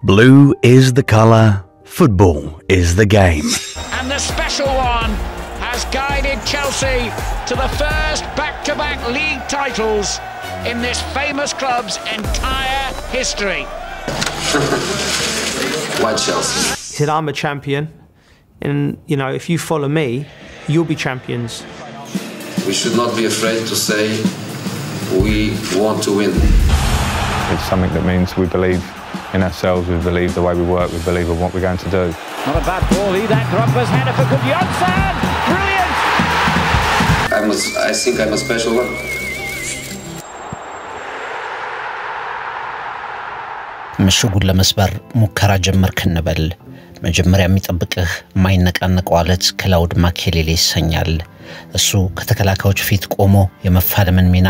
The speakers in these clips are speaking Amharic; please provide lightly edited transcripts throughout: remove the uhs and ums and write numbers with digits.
Blue is the colour, football is the game. And the special one has guided Chelsea to the first back-to-back league titles in this famous club's entire history. Why Chelsea? He said, I'm a champion, and if you follow me, you'll be champions. We should not be afraid to say we want to win. It's something that means we believe in ourselves, we believe the way we work, we believe in what we're going to do. Not a bad ball either. Drogba's header for Gudjohnsen. Brilliant! I think I'm a special one. ምሽጉን ለመስበር ሙከራ ጀመርክ እንበል መጀመሪያ የሚጠብቅህ ማይነቃነቀው አለት ክላውድ ማኬሌሌ ይሰኛል እሱ ከተከላካዮች ፊት ቆሞ የመፋለምን ሚና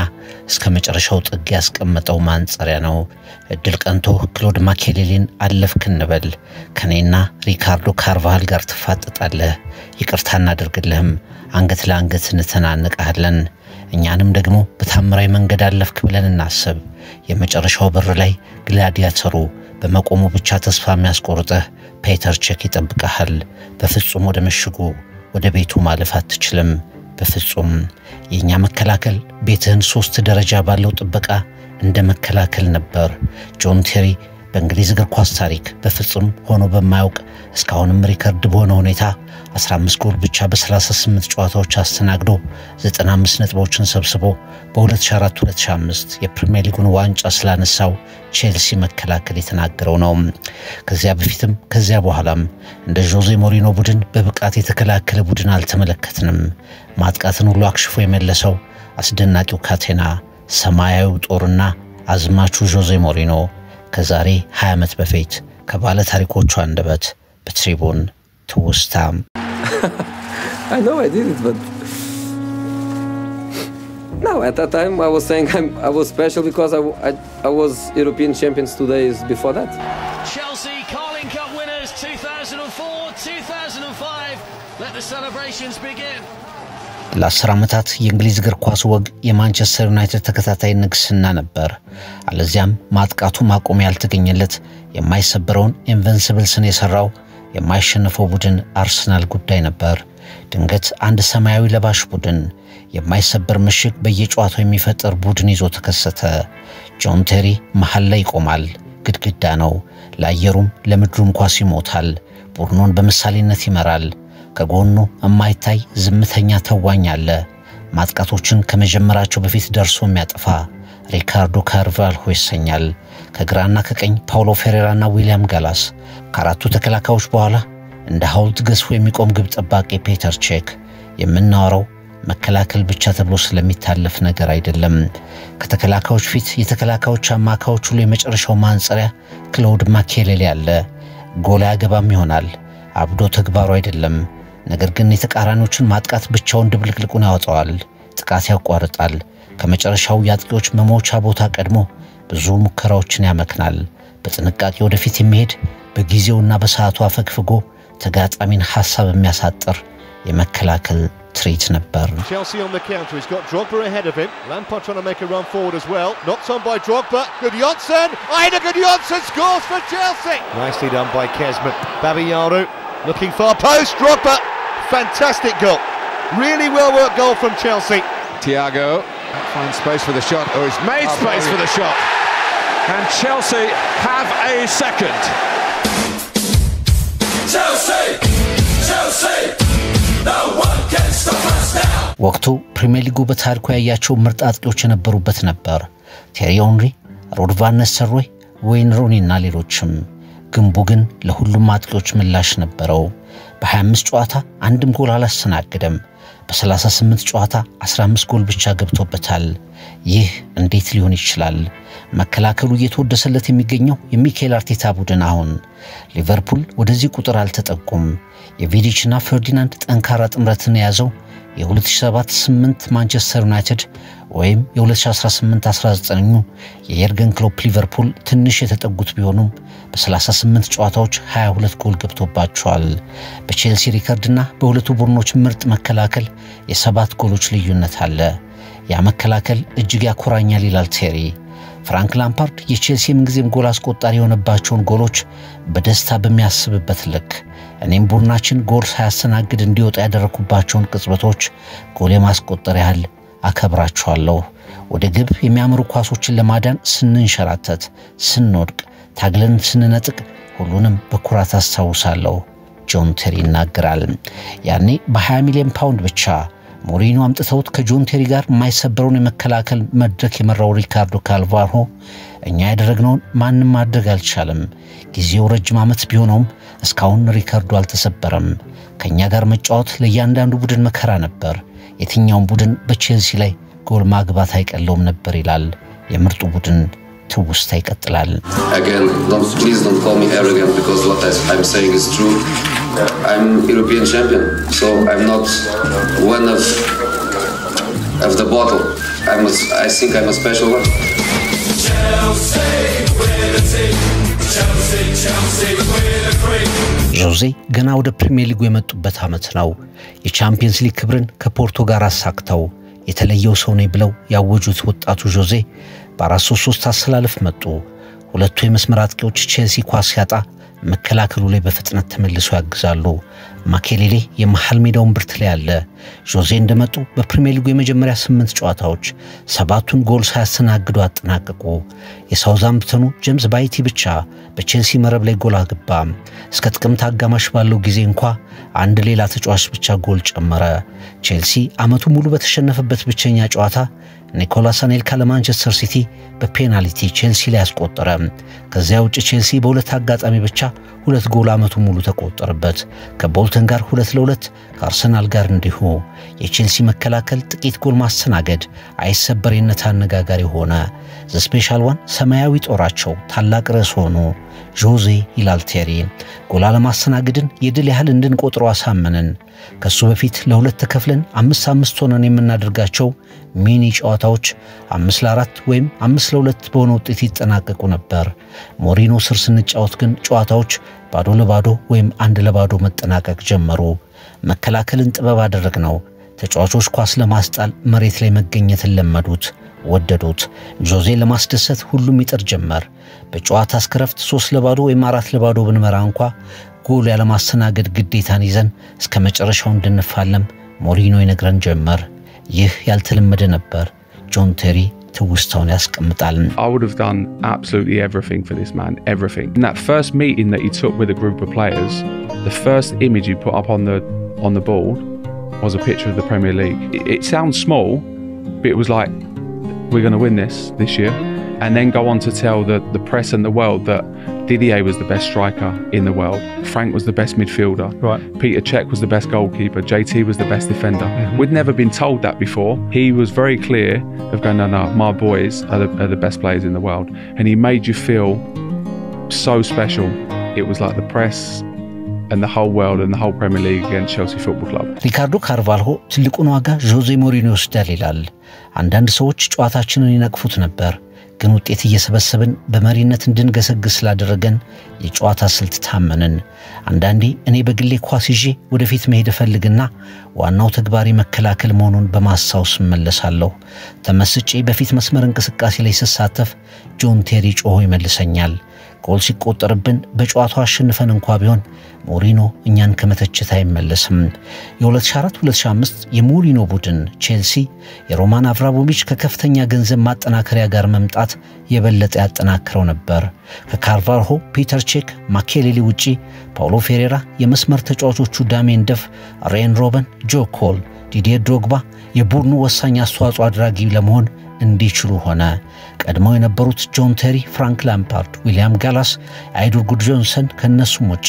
እስከ መጨረሻው ጥግ ያስቀመጠው ማንጸሪያ ነው እድል ቀንቶ ክላውድ ማኬሌሌን አለፍክ እንበል ከኔና ሪካርዶ ካርቫሃል ጋር ተፋጠጣለህ ይቅርታ እናደርግልህም አንገት ለአንገት እንተናነቃለን እኛንም ደግሞ በታምራዊ መንገድ አለፍክ ብለን እናስብ የመጨረሻው በር ላይ ግላዲያተሩ በመቆሙ ብቻ ተስፋ የሚያስቆርጥህ ፔተር ቼክ ይጠብቃል በፍጹም ወደ ምሽጉ ወደ ቤቱ ማለፍ አትችልም በፍጹም የኛ መከላከል ቤትህን 3 ደረጃ ባለው ጥበቃ እንደ መከላከል ነበር ጆን ቴሪ በእንግሊዝ እግር ኳስ ታሪክ በፍጹም ሆኖ በማያውቅ እስካሁንም ሪከርድ በሆነ ሁኔታ 15 ጎል ብቻ በ38 ጨዋታዎች አስተናግዶ 95 ነጥቦችን ሰብስቦ በ2004-2005 የፕሪሚየር ሊጉን ዋንጫ ስላነሳው ቼልሲ መከላከል የተናገረው ነው ከዚያ በፊትም ከዚያ በኋላም እንደ ጆዜ ሞሪኖ ቡድን በብቃት የተከላከለ ቡድን አልተመለከትንም ማጥቃትን ሁሉ አክሽፎ የመለሰው አስደናቂው ካቴና ሰማያዊው ጦርና አዝማቹ ጆዜ ሞሪኖ ከዛሬ 20 ዓመት በፊት ከባለ ታሪኮቹ አንደበት በትሪቡን ትውስታ I know I did it, but no, at that time I was saying I was special because I was European champions 2 days before that. Chelsea Carling Cup winners 2004-2005. Let the celebrations begin. ለ10 ዓመታት የእንግሊዝ እግር ኳስ ወግ የማንቸስተር ዩናይትድ ተከታታይ ንግስና ነበር አለዚያም ማጥቃቱ ማቆም ያልተገኘለት የማይሰበረውን ኢንቨንሲብልስን የሰራው የማይሸነፈው ቡድን አርሰናል ጉዳይ ነበር ድንገት አንድ ሰማያዊ ለባሽ ቡድን የማይሰበር ምሽግ በየጨዋታው የሚፈጠር ቡድን ይዞ ተከሰተ ጆን ቴሪ መሃል ላይ ቆማል ግድግዳ ነው ለአየሩም ለምድሩም ኳስ ይሞታል ቡድኑን በመሳሊነት ይመራል ከጎኑ የማይታይ ዝምተኛ ተዋኝ አለ ማጥቃቶችን ከመጀመራቸው በፊት ደርሶ የሚያጠፋ ሪካርዶ ካርቫሃል ይሰኛል ከግራና ከቀኝ ፓውሎ ፌሬራና ዊሊያም ጋላስ ከአራቱ ተከላካዮች በኋላ እንደ ሐውልት ገዝፎ የሚቆም ግብ ጠባቂ ፔተር ቼክ የምናወራው መከላከል ብቻ ተብሎ ስለሚታለፍ ነገር አይደለም ከተከላካዮች ፊት የተከላካዮች አማካዮች ሁሉ የመጨረሻው ማንጸሪያ ክላውድ ማኬሌሌ አለ ጎል ያገባም ይሆናል አብዶ ተግባሩ አይደለም ነገር ግን የተቃራኒዎችን ማጥቃት ብቻውን ድብልቅልቁን ያወጣዋል ጥቃት ያቋርጣል ከመጨረሻው ያጥቂዎች መሞቻ ቦታ ቀድሞ ብዙ ሙከራዎችን ያመክናል በጥንቃቄ ወደፊት የሚሄድ በጊዜውና በሰዓቱ አፈግፍጎ ተጋጣሚን ሐሳብ የሚያሳጥር የመከላከል ትሪት ነበር Chelsea on the counter he's got Drogba ahead of him Lampard trying to make a run forward as well knocked on by Drogba Gudjohnsen Einar Gudjohnsen scores for Chelsea nicely done by Kesman Babayaru looking far post Drogba fantastic goal really well worked goal from Chelsea Thiago finds space for the shot he's made space for the shot and Chelsea have a second Chelsea no one can stop us now ወቅቱ ፕሪሚየር ሊጉ በታሪኩ ያያቸው ምርጥ አጥቂዎች የነበሩበት ነበር ቴሪ ኦንሪ ሮድ ቫን ኒስተልሮይ ዌይን ሩኒና ሌሎችም ግንቡ ግን ለሁሉም አጥቂዎች ምላሽ ነበረው በ25 ጨዋታ አንድም ጎል አላስተናገደም በ38 ጨዋታ 15 ጎል ብቻ ገብቶበታል ይህ እንዴት ሊሆን ይችላል መከላከሉ እየተወደሰለት የሚገኘው የሚካኤል አርቴታ ቡድን አሁን ሊቨርፑል ወደዚህ ቁጥር አልተጠቁም የቪዲችና ፈርዲናንድ ጠንካራ ጥምረትን ያዘው የ2007-8 ማንቸስተር ዩናይትድ ወይም የ2018-19 የየርገን ክሎፕ ሊቨርፑል ትንሽ የተጠጉት ቢሆኑም በ38 ጨዋታዎች 22 ጎል ገብቶባቸዋል በቼልሲ ሪከርድና በሁለቱ ቡድኖች ምርጥ መከላከል የ7 ጎሎች ልዩነት አለ ያ መከላከል እጅግ ያኮራኛል ይላል ቴሪ ፍራንክ ላምፓርድ የቼልሲ ምንጊዜም ጎል አስቆጣሪ የሆነባቸውን ጎሎች በደስታ በሚያስብበት ልክ እኔም ቡድናችን ጎል ሳያስተናግድ እንዲወጣ ያደረኩባቸውን ቅጽበቶች ጎል የማስቆጠር ያህል አከብራቸዋለሁ። ወደ ግብ የሚያመሩ ኳሶችን ለማዳን ስንንሸራተት፣ ስንወድቅ፣ ታግለን ስንነጥቅ ሁሉንም በኩራት አስታውሳለሁ። ጆን ቴሪ ይናገራል። ያኔ በ20 ሚሊዮን ፓውንድ ብቻ ሞሪኖ አምጥተውት ከጆን ቴሪ ጋር የማይሰበረውን የመከላከል መድረክ የመራው ሪካርዶ ካልቫርሆ እኛ ያደረግነውን ማንም ማድረግ አልቻለም። ጊዜው ረጅም ዓመት ቢሆነውም እስካሁን ሪካርዶ አልተሰበረም። ከኛ ጋር መጫወት ለእያንዳንዱ ቡድን መከራ ነበር። የትኛውም ቡድን በቼልሲ ላይ ጎል ማግባት አይቀለውም ነበር ይላል። የምርጡ ቡድን ትውስታ ይቀጥላል። Again, please don't call me arrogant because what I'm saying is true. I'm European champion, so I'm not one of the bottle. I think I'm a special one. ጆዜ ገና ወደ ፕሪሚየር ሊጉ የመጡበት ዓመት ነው። የቻምፒየንስ ሊግ ክብርን ከፖርቶ ጋር አሳክተው የተለየው ሰው ነኝ ብለው ያወጁት ወጣቱ ጆዜ በ4-3-3 አሰላለፍ መጡ። ሁለቱ የመስመር አጥቂዎች ቼልሲ ኳስ ያጣ መከላከሉ ላይ በፍጥነት ተመልሰው ያግዛሉ። ማኬሌሌ የመሃል ሜዳውን ብርት ላይ ያለ ጆዜ እንደመጡ በፕሪሚየር ሊጉ የመጀመሪያ 8 ጨዋታዎች 7ቱን ጎል ሳያስተናግዱ አጠናቀቁ። የሳውዛምፕተኑ ጄምስ ባይቲ ብቻ በቼልሲ መረብ ላይ ጎል አገባ። እስከ ጥቅምት አጋማሽ ባለው ጊዜ እንኳን አንድ ሌላ ተጫዋች ብቻ ጎል ጨመረ። ቼልሲ አመቱ ሙሉ በተሸነፈበት ብቸኛ ጨዋታ ኒኮላስ አኔልካ ለማንቸስተር ሲቲ በፔናልቲ ቼልሲ ላይ ያስቆጠረ። ከዚያ ውጭ ቼልሲ በሁለት አጋጣሚ ብቻ 2 ጎል አመቱ ሙሉ ተቆጠረበት። ከቦልተን ጋር 2-2፣ ከአርሰናል ጋር እንዲሁ። የቼልሲ መከላከል ጥቂት ጎል ማስተናገድ አይሰበሬነት አነጋጋሪ ሆነ። ዘ ስፔሻል ዋን ሰማያዊ ጦራቸው ታላቅ ርዕስ ሆኑ። ጆዜ ይላል ቴሪ ጎል አለማስተናገድን የድል ያህል እንድንቆጥረው አሳመነን። ከሱ በፊት ለሁለት ተከፍለን 5-5 ሆነን የምናደርጋቸው ሚኒ ጨዋታዎች 5-4 ወይም 5-2 በሆነ ውጤት ይጠናቀቁ ነበር። ሞሪኖ ስር ስንጫወት ግን ጨዋታዎች ባዶ ለባዶ ወይም 1-0 መጠናቀቅ ጀመሩ። መከላከልን ጥበብ አደረግነው። ተጫዋቾች ኳስ ለማስጣል መሬት ላይ መገኘትን ለመዱት፣ ወደዱት። ጆዜ ለማስደሰት ሁሉም ይጥር ጀመር። በጨዋታ እስከረፍት 3-0 ወይም 4-0 ብንመራ እንኳን ጎል ያለ ማስተናገድ ግዴታን ይዘን እስከ መጨረሻው እንድንፋለም ሞሪኖ ይነግረን ጀመር። ይህ ያልተለመደ ነበር። ጆን ቴሪ ትውስታውን ያስቀምጣል። I would have done absolutely everything for this man, everything. In that first meeting that he took with a group of players, the first image he put up on the board was a picture of the Premier League. It sounds small, but it was like, we're going to win this year, and then go on to tell the press and the world that Didier was the best striker in the world, Frank was the best midfielder, right. Peter Cech was the best goalkeeper, JT was the best defender. We'd never been told that before. He was very clear of going, no, my boys are the best players in the world, and he made you feel so special. It was like the press and the whole world and the whole Premier League against Chelsea Football Club. ሪካርዶ ካርቫልሆ ትልቁን ዋጋ ጆዜ ሞሪኖ ይወስዳል ይላል። አንዳንድ ሰዎች ጨዋታችንን ይነቅፉት ነበር፣ ግን ውጤት እየሰበሰብን በመሪነት እንድንገሰግስ ስላደረገን የጨዋታ ስልት ታመንን። አንዳንዴ እኔ በግሌ ኳስ ይዤ ወደፊት መሄድ ፈልግና ዋናው ተግባሪ መከላከል መሆኑን በማሳውስ መለሳለሁ። ተመስጬ በፊት መስመር እንቅስቃሴ ላይ ስሳተፍ ጆን ቴሪ ጮሆ ይመልሰኛል። ጎል ሲቆጠርብን በጨዋታው አሸንፈን እንኳን ቢሆን ሞሪኖ እኛን ከመተቸት አይመለስም። የ2004-2005 የሞሪኖ ቡድን ቼልሲ የሮማን አብራሞቪች ከከፍተኛ ገንዘብ ማጠናከሪያ ጋር መምጣት የበለጠ ያጠናክረው ነበር። ከካርቫልሆ፣ ፒተር ቼክ፣ ማኬሌሊ ውጪ ፓውሎ ፌሬራ የመስመር ተጫዋቾቹ ዳሜን ደፍ፣ ሬን ሮበን፣ ጆ ኮል፣ ዲዲየር ድሮግባ የቡድኑ ወሳኝ አስተዋጽኦ አድራጊ ለመሆን እንዲችሉ ሆነ። ቀድሞው የነበሩት ጆን ቴሪ፣ ፍራንክ ላምፓርድ፣ ዊሊያም ጋላስ፣ አይዱር ጉድ ጆንሰን ከነሱም ውጪ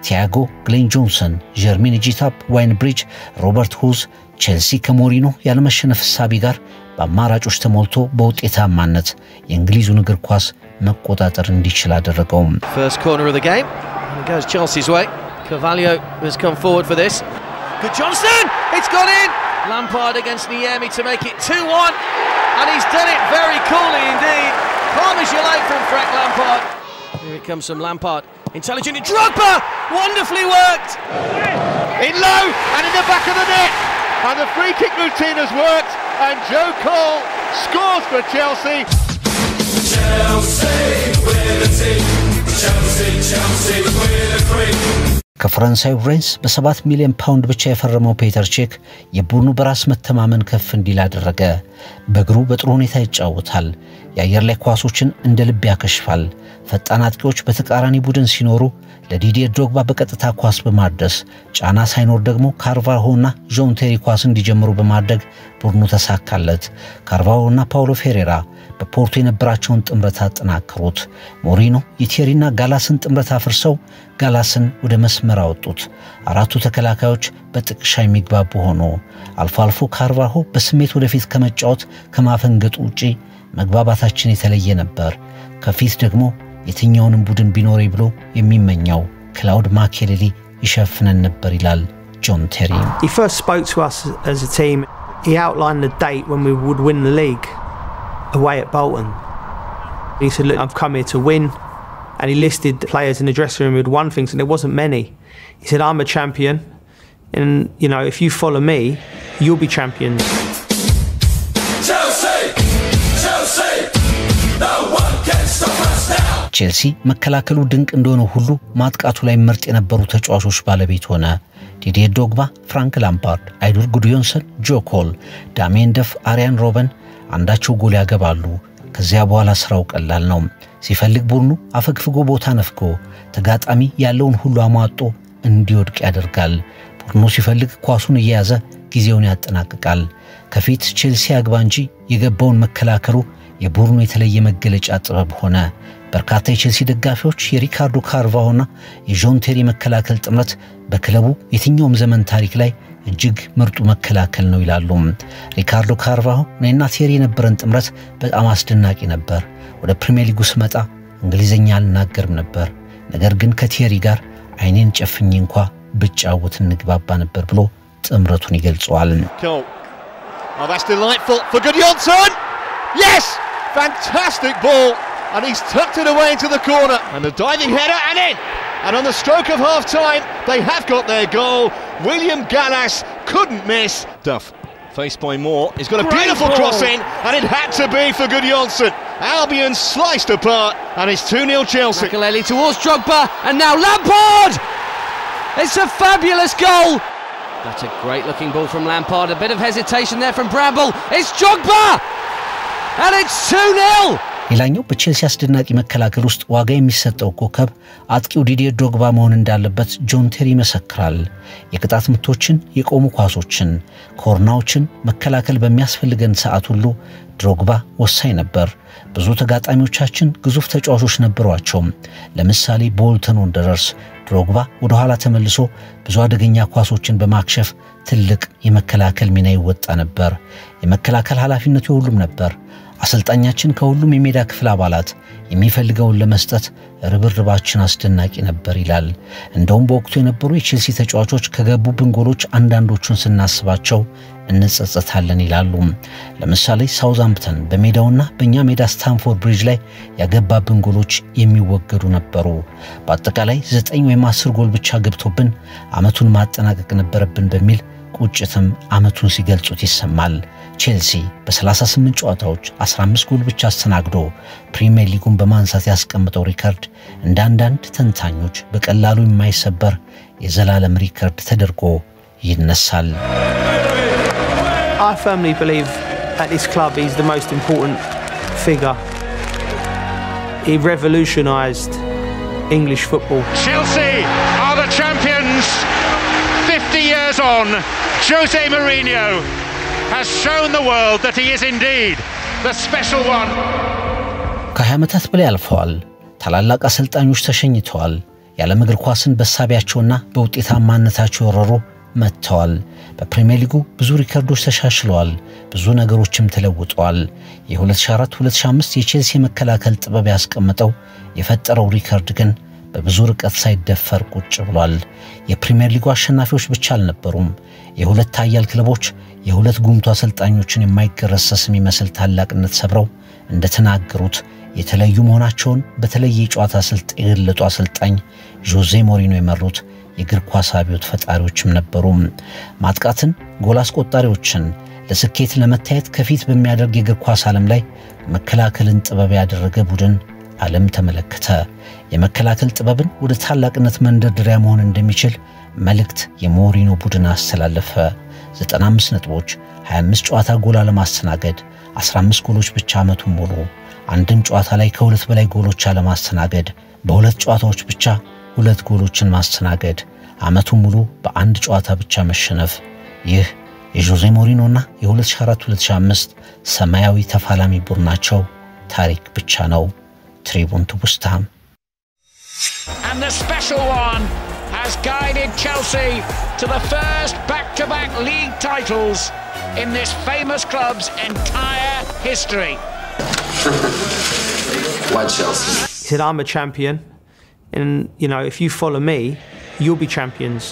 ቲያጎ፣ ግሌን ጆንሰን፣ ጀርሚን ጂታፕ፣ ዋይን ብሪጅ፣ ሮበርት ሁዝ ቼልሲ ከሞሪኖ ያለመሸነፍ ሳቢ ጋር በአማራጮች ተሞልቶ በውጤታማነት የእንግሊዙን እግር ኳስ መቆጣጠር እንዲችል አደረገው። First corner of the game. And it goes Chelsea's way. Carvalho has come forward for this. Good Johnson! It's gone in! Lampard against Niemi to make it 2-1. And he's done it very coolly indeed. Calm as you like from Frank Lampard. Here it comes from Lampard. Intelligent in Drogba! Wonderfully worked! In low and in the back of the net. And the free kick routine has worked. And Joe Cole scores for Chelsea. ከፈረንሳይ ሬንስ በ7 ሚሊዮን ፓውንድ ብቻ የፈረመው ፔተር ቼክ የቡድኑ በራስ መተማመን ከፍ እንዲል አደረገ። በእግሩ በጥሩ ሁኔታ ይጫወታል። የአየር ላይ ኳሶችን እንደ ልብ ያከሽፋል። ፈጣን አጥቂዎች በተቃራኒ ቡድን ሲኖሩ ለዲዲየር ዶግባ በቀጥታ ኳስ በማድረስ ጫና ሳይኖር ደግሞ ካርቫሆና ጆን ቴሪ ኳስ እንዲጀምሩ በማድረግ ቡድኑ ተሳካለት። ካርቫሆና ፓውሎ ፌሬራ በፖርቶ የነበራቸውን ጥምረት አጠናከሩት። ሞሪኖ የቴሪና ጋላስን ጥምረት አፍርሰው ጋላስን ወደ መስመር አወጡት። አራቱ ተከላካዮች በጥቅሻ የሚግባቡ ሆኖ አልፎ አልፎ ካርቫሆ በስሜት ወደፊት ከመጫወት ከማፈንገጡ ውጪ መግባባታችን የተለየ ነበር። ከፊት ደግሞ የትኛውንም ቡድን ቢኖር ብሎ የሚመኛው ክላውድ ማኬሌሊ ይሸፍነን ነበር ይላል ጆን ቴሪ። He first spoke to us as a team. He outlined the date when we would win the league away at Bolton. He said, "Look, I've come here to win." And he listed the players in the dressing room who'd won things, and there wasn't many. He said, "I'm a champion, and you know, if you follow me, you'll be champions." ቼልሲ መከላከሉ ድንቅ እንደሆነ ሁሉ ማጥቃቱ ላይ ምርጥ የነበሩ ተጫዋቾች ባለቤት ሆነ። ዲዲየር ዶግባ፣ ፍራንክ ላምፓርድ፣ አይዱር ጉድዮንሰን፣ ጆ ኮል፣ ዳሜን ደፍ፣ አሪያን ሮበን አንዳቸው ጎል ያገባሉ። ከዚያ በኋላ ስራው ቀላል ነው። ሲፈልግ ቡድኑ አፈግፍጎ ቦታ ነፍጎ ተጋጣሚ ያለውን ሁሉ አሟጦ እንዲወድቅ ያደርጋል። ቡድኑ ሲፈልግ ኳሱን እየያዘ ጊዜውን ያጠናቅቃል። ከፊት ቼልሲ አግባ እንጂ የገባውን መከላከሉ የቡድኑ የተለየ መገለጫ ጥበብ ሆነ። በርካታ የቼልሲ ደጋፊዎች የሪካርዶ ካርቫሆና የጆን ቴሪ መከላከል ጥምረት በክለቡ የትኛውም ዘመን ታሪክ ላይ እጅግ ምርጡ መከላከል ነው ይላሉ። ሪካርዶ ካርቫሆ እና ቴሪ የነበረን ጥምረት በጣም አስደናቂ ነበር። ወደ ፕሪሚየር ሊጉ ስመጣ እንግሊዘኛ አልናገርም ነበር፣ ነገር ግን ከቴሪ ጋር አይኔን ጨፍኜ እንኳን ብጫወት እንግባባ ነበር ብሎ ጥምረቱን ይገልጸዋል። Oh, that's delightful for Gudjonsson. Yes! Fantastic ball. And he's tucked it away into the corner. And a diving header and in. And on the stroke of half-time, they have got their goal. William Gallas couldn't miss. Duff, faced by Moore. He's got a beautiful cross in, and it had to be for Gudjonsson. Albion sliced apart, and it's 2-0 Chelsea. Makelele towards Drogba, and now Lampard! It's a fabulous goal. That's a great-looking ball from Lampard. A bit of hesitation there from Bramble. It's Drogba! And it's 2-0! ሌላኛው በቼልሲ አስደናቂ መከላከል ውስጥ ዋጋ የሚሰጠው ኮከብ አጥቂው ዲዲየር ዶግባ መሆን እንዳለበት ጆን ቴሪ መሰክራል። የቅጣት ምቶችን፣ የቆሙ ኳሶችን፣ ኮርናዎችን መከላከል በሚያስፈልገን ሰዓት ሁሉ ድሮግባ ወሳኝ ነበር። ብዙ ተጋጣሚዎቻችን ግዙፍ ተጫዋቾች ነበሯቸው። ለምሳሌ ቦልተን ወንደረርስ ድሮግባ ወደ ኋላ ተመልሶ ብዙ አደገኛ ኳሶችን በማክሸፍ ትልቅ የመከላከል ሚና ይወጣ ነበር። የመከላከል ኃላፊነቱ ሁሉም ነበር። አሰልጣኛችን ከሁሉም የሜዳ ክፍል አባላት የሚፈልገውን ለመስጠት ርብርባችን አስደናቂ ነበር ይላል። እንደውም በወቅቱ የነበሩ የቼልሲ ተጫዋቾች ከገቡብን ጎሎች አንዳንዶቹን ስናስባቸው እንጸጸታለን ይላሉ። ለምሳሌ ሳውዛምፕተን በሜዳውና በእኛ ሜዳ ስታንፎርድ ብሪጅ ላይ ያገባብን ጎሎች የሚወገዱ ነበሩ። በአጠቃላይ 9 ወይም 10 ጎል ብቻ ገብቶብን አመቱን ማጠናቀቅ ነበረብን በሚል ቁጭትም አመቱን ሲገልጹት ይሰማል። ቼልሲ በ38 ጨዋታዎች 15 ጎል ብቻ አስተናግዶ ፕሪሚየር ሊጉን በማንሳት ያስቀምጠው ሪካርድ እንደ አንዳንድ ተንታኞች በቀላሉ የማይሰበር የዘላለም ሪካርድ ተደርጎ ይነሳል። I firmly believe at this club he's the most important figure. He revolutionised English football. Chelsea are the champions. 50 years on, Jose Mourinho has shown the world that he is indeed the special one. ከዓመታት በላይ አልፈዋል። ታላላቅ አሰልጣኞች ተሸኝተዋል። የዓለም እግር ኳስን በሳቢያቸውና በውጤታማነታቸው ወረሩ መጥተዋል። በፕሪሚየር ሊጉ ብዙ ሪካርዶች ተሻሽለዋል። ብዙ ነገሮችም ተለውጠዋል። የ2004-2005 የቼልሲ መከላከል ጥበብ ያስቀመጠው የፈጠረው ሪካርድ ግን በብዙ ርቀት ሳይደፈር ቁጭ ብሏል። የፕሪሚየር ሊጉ አሸናፊዎች ብቻ አልነበሩም። የሁለት ኃያል ክለቦች የሁለት ጉምቱ አሰልጣኞችን የማይገረሰስ የሚመስል ታላቅነት ሰብረው እንደተናገሩት የተለዩ መሆናቸውን በተለየ ጨዋታ ስልት የገለጡ አሰልጣኝ ጆዜ ሞሪኖ የመሩት የእግር ኳስ አብዮት ፈጣሪዎችም ነበሩ። ማጥቃትን፣ ጎል አስቆጣሪዎችን፣ ለስኬት ለመታየት ከፊት በሚያደርግ የእግር ኳስ ዓለም ላይ መከላከልን ጥበብ ያደረገ ቡድን ዓለም ተመለከተ። የመከላከል ጥበብን ወደ ታላቅነት መንደርደሪያ መሆን እንደሚችል መልእክት የሞሪኖ ቡድን አስተላለፈ። 95 ነጥቦች፣ 25 ጨዋታ ጎል አለማስተናገድ፣ 15 ጎሎች ብቻ ዓመቱን ሙሉ። አንድም ጨዋታ ላይ ከሁለት በላይ ጎሎች አለማስተናገድ፣ በሁለት ጨዋታዎች ብቻ 2 ጎሎችን ማስተናገድ፣ ዓመቱን ሙሉ በአንድ ጨዋታ ብቻ መሸነፍ። ይህ የጆዜ ሞሪኖና የ2004-2005 ሰማያዊ ተፋላሚ ቡድናቸው ታሪክ ብቻ ነው። ትሪቡን ትውስታም And the special one has guided Chelsea to the first back-to-back league titles in this famous club's entire history. Why Chelsea? He said, I'm a champion, and you know, if you follow me, you'll be champions.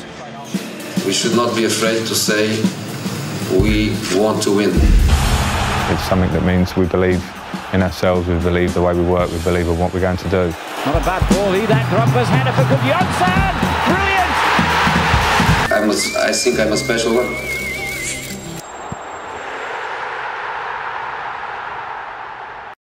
We should not be afraid to say we want to win. It's something that means we believe in ourselves, we believe the way we work, we believe in what we're going to do. Not a bad ball either. Drogba's header for Gudjohnsen. Brilliant! I think I'm a special one.